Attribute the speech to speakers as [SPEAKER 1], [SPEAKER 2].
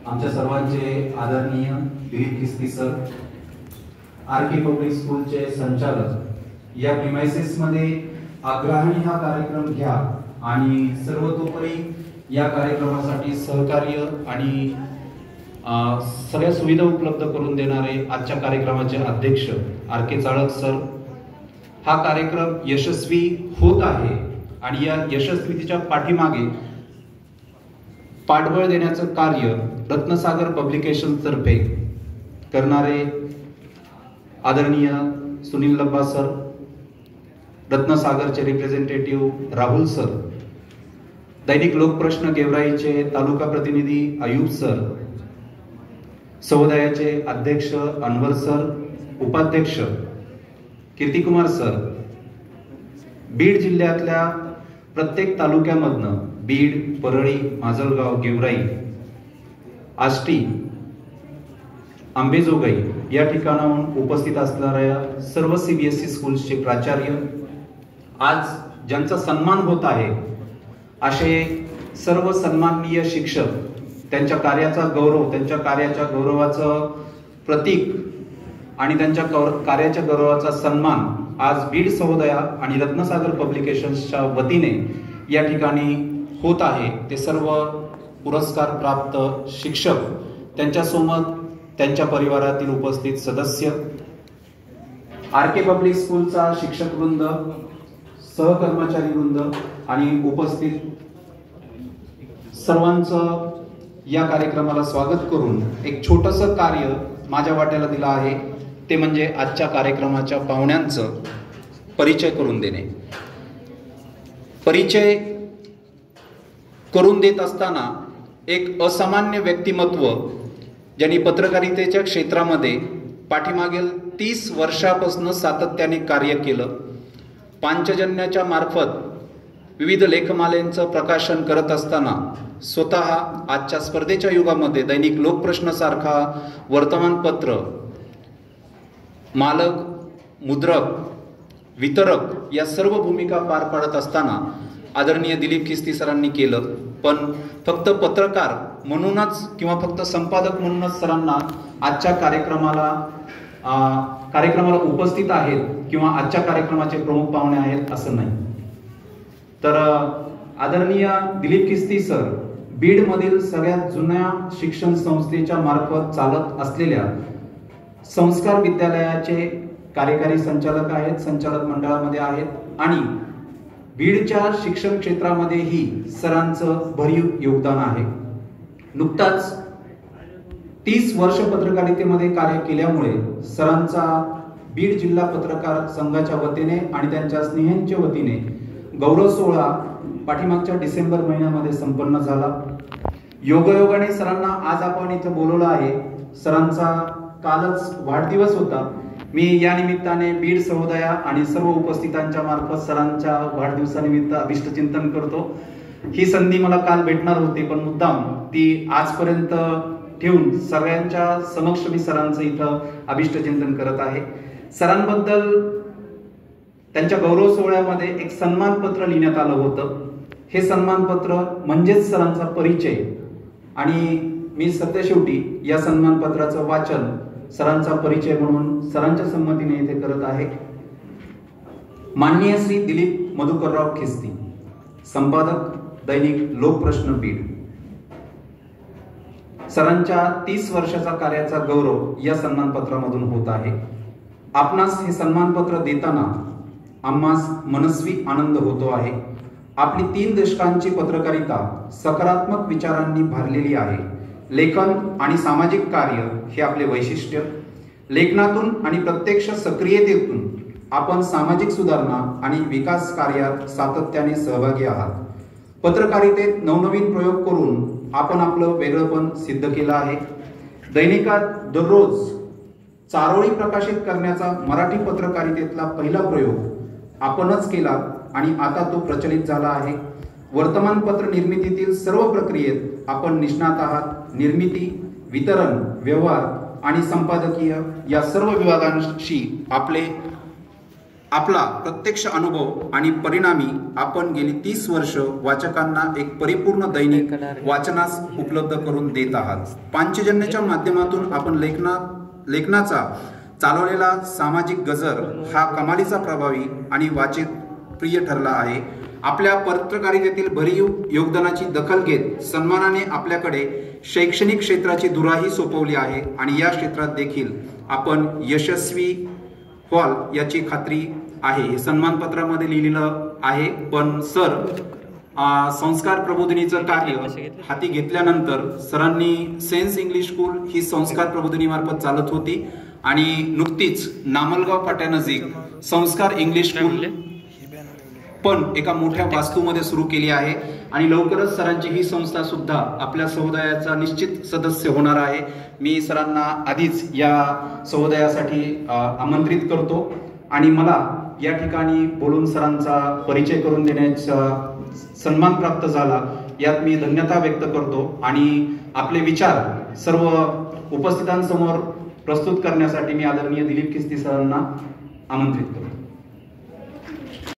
[SPEAKER 1] आमच्या सर्वांचे आदरणीय दिलीप किस्ती सर, आरके पब्लिक स्कूलचे संचालक, या प्रिमाइसेस मध्ये आग्रहाने हा कार्यक्रम घ्या आणि सर्वतोपरी या कार्यक्रमासाठी सहकार्य आणि सगळ्या सुविधा उपलब्ध करून देणारे आजच्या कार्यक्रमाचे अध्यक्ष आरके चाळक सर, हा कार्यक्रम यशस्वी होत आहे आणि या यशस्वीतेच्या पाठीमागे पाठबळ देण्याचं कार्य रत्नसागर पब्लिकेशन तर्फे करणारे आदरणीय सुनील लब्बा सर, रत्नसागरचे रिप्रेझेंटेटिव्ह राहुल सर, दैनिक लोकप्रश्न गेवराईचे तालुका प्रतिनिधी अयूब सर, समुदायाचे अध्यक्ष अनवर सर, उपाध्यक्ष कीर्तिकुमार सर, बीड जिल्ह्यातल्या प्रत्येक तालुक्यामधनं बीड, परळी, माजलगाव, गेवराई, आष्टी, आंबेजोगाई या ठिकाणाहून उपस्थित असणाऱ्या सर्व CBSE स्कूल्सचे प्राचार्य, आज ज्यांचा सन्मान होत आहे असे सर्व सन्माननीय शिक्षक, त्यांच्या कार्याचा गौरव, त्यांच्या कार्याच्या गौरवाचं प्रतीक आणि त्यांच्या कार्याच्या गौरवाचा सन्मान आज बीड समुदाय आणि रत्नसागर पब्लिकेशन्सच्या वतीने या ठिकाणी होत आहे। ते सर्व पुरस्कार प्राप्त शिक्षक, त्यांच्यासोबत त्यांच्या परिवारातील उपस्थित सदस्य, आरके पब्लिक स्कूलचा शिक्षक वृंद, सहकर्मचारी वृंद आणि उपस्थित सर्वांचं या कार्यक्रमाला स्वागत करून एक छोटंसं कार्य माझ्या वाट्याला दिलं आहे, ते म्हणजे आजच्या कार्यक्रमाच्या पाहुण्यांचं परिचय करून देणे। परिचय करून देत असताना एक असामान्य व्यक्तिमत्व, ज्यांनी पत्रकारितेच्या क्षेत्रामध्ये पाठीमागील 30 वर्षापासून सातत्याने कार्य केलं, पांचजन्याच्या मार्फत विविध लेखमालेंचं प्रकाशन करत असताना स्वतः आजच्या स्पर्धेच्या युगामध्ये दैनिक लोकप्रश्न सारखा वर्तमानपत्र मालक, मुद्रक, वितरक या सर्व भूमिका पार पाडत असताना आदरणीय दिलीप किस्ती सरांनी केलं। पण फक्त पत्रकार म्हणूनच किंवा फक्त संपादक म्हणूनच सरांना आजच्या कार्यक्रमाला उपस्थित आहेत किंवा आजच्या कार्यक्रमाचे प्रमुख पाहुणे आहेत असं नाही। तर आदरणीय दिलीप किस्ती सर बीड मधील सगळ्यात जुन्या शिक्षण संस्थेच्या मार्फत चालत असलेल्या संस्कार विद्यालयाचे कार्यकारी संचालक आहेत, संचालक मंडळामध्ये आहेत आणि बीडच्या शिक्षण क्षेत्रामध्येही सरांचं भरीव योगदान आहे। नुकताच 30 वर्ष पत्रकारितेमध्ये कार्य केल्यामुळे सरांचा बीड जिल्हा पत्रकार संघाच्या वतीने आणि त्यांच्या स्नेह्यांच्या वतीने गौरव सोहळा पाठीमागच्या डिसेंबर महिन्यामध्ये संपन्न झाला। योगायोगाने सरांना आज आपण इथे बोलवलं आहे। सरांचा कालच वाढदिवस होता। मी या निमित्ताने बीड समुदाय आणि सर्व उपस्थितांच्या मार्फत सरांच्या वाढदिवसानिमित्त अभिष्टचिंतन करतो। ही संधी मला काल भेटणार होती, पण मुद्दाम ती आजपर्यंत ठेवून सगळ्यांच्या समक्ष मी सरांचं इथं अभिष्टचिंतन करत आहे। सरांबद्दल त्यांच्या गौरव सोहळ्यामध्ये एक सन्मानपत्र लिहिण्यात आलं होतं। हे सन्मानपत्र म्हणजेच सरांचा परिचय आणि मी सत्यशेवटी या सन्मानपत्राचं वाचन सरांचा परिचय म्हणून सरांच्या संमतीने इथे करत आहे। माननीय श्री दिलीप मधुकरराव किस्ती, संपादक दैनिक लोकप्रश्न बीड, सरांच्या 30 वर्षाचा कार्याचा गौरव या सन्मानपत्रामधून होत आहे। आपणास हे सन्मानपत्र देताना आम्हास मनस्वी आनंद होतो आहे। आपली 3 दशकांची पत्रकारिता सकारात्मक विचारांनी भरलेली आहे। लेखन आणि सामाजिक कार्य हे आपले वैशिष्ट्य। लेखनातून आणि प्रत्यक्ष सक्रियतेतून आपण सामाजिक सुधारणा आणि विकास कार्यात सातत्याने सहभागी आहात। पत्रकारितेत नवनवीन प्रयोग करून आपण आपलं वेगळेपण सिद्ध केलं आहे। दैनिकात दररोज चारोळी प्रकाशित करण्याचा मराठी पत्रकारितेतला पहिला प्रयोग आपणच केला आणि आता तो प्रचलित झाला आहे। वर्तमानपत्र निर्मितीतील सर्व प्रक्रियेत आपण निष्णात आहात। निर्मिती, वितरण, व्यवहार आणि संपादकीय या सर्व विभागांशी आपले आपला प्रत्यक्ष अनुभव आणि परिणामी आपण गेली 30 वर्ष वाचकांना एक परिपूर्ण दैनिक वाचनास उपलब्ध करून देत आहात. पांचजन्याच्या माध्यमातून आपण लेखनाचा चालवलेला सामाजिक गजर हा कमालीचा प्रभावी आणि वाचिक प्रिय ठरला आहे. आपल्या पत्रकारितेतील भरीव योगदानाची दखल घेत सन्मानाने आपल्याकडे शैक्षणिक क्षेत्राची धुराही सोपवली आहे आणि या क्षेत्रात देखील आपण यशस्वी व्हाल याची खात्री आहे. हे सन्मानपत्रामध्ये लिहिलेलं आहे. पण सर, संस्कार प्रबोधिनीचं कार्य हाती घेतल्यानंतर सरांनी सेन्स इंग्लिश स्कूल ही संस्कार प्रबोधिनी मार्फत चालत होती आणि नुकतीच नामलगाव फाट्यानजीक संस्कार इंग्लिश स्कूल पण एका मोठ्या वास्तूमध्ये सुरू केली आहे आणि लवकरच सरांची ही संस्था सुद्धा आपल्या समुदायाचा निश्चित सदस्य होणार आहे. मी सरांना आधीच या समुदायासाठी आमंत्रित करतो आणि मला या ठिकाणी बोलून सरांचा परिचय करून देण्याचा सन्मान प्राप्त झाला, यात मी धन्यता व्यक्त करतो आणि आपले विचार सर्व उपस्थितांसमोर प्रस्तुत करण्यासाठी मी आदरणीय दिलीप किस्ती सरांना आमंत्रित करतो.